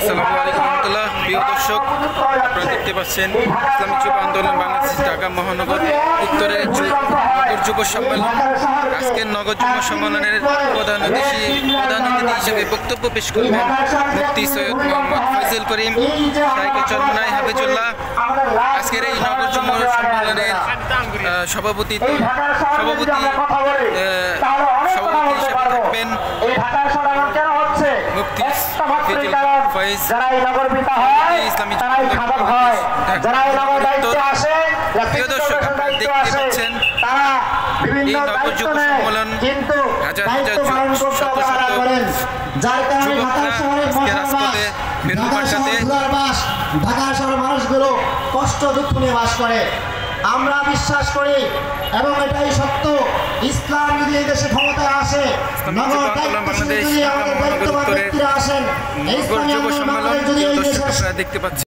আসসালামু আলাইকুম রহমতুল্লাহ। প্রিয় দর্শক, আপনারা দেখতে পাচ্ছেন ইসলামিক যুব আন্দোলন বাংলাদেশ ঢাকা মহানগর উত্তরের নগর যুব সম্মেলন। আজকের নগর যুব সম্মেলনের প্রধান অতিথি হিসেবে বক্তব্য পেশ করবেন মুফতি সৈয়দ মোহাম্মদ ফয়জুল করিম শাইখে চরমনাই হাফিজুল্লাহ। আজকের এই নগর যুব সম্মেলনের সভাপতি হিসেবে থাকবেন মুফতি ফয়েজ ইসলামী। প্রিয় দর্শক, আপনারা দেখতে পাচ্ছেন এই নগর যুব সম্মেলন হাজার হাজার শত শত যুবকরা আজকে রাজপথে বেরোল পাল্টাতে। ঢাকা শহরের মানুষগুলো কষ্ট দুঃখ নিয়ে বাস করে। আমরা বিশ্বাস করি এবং এটাই সত্য, ইসলাম যদি এই দেশে ক্ষমতায় আসে, নগর বাংলাদেশ দায়িত্বশীল যদি আমাদের দায়িত্ববান ব্যক্তিরা আসেন, নগর যুব সম্মেলন দেখতে পাচ্ছি।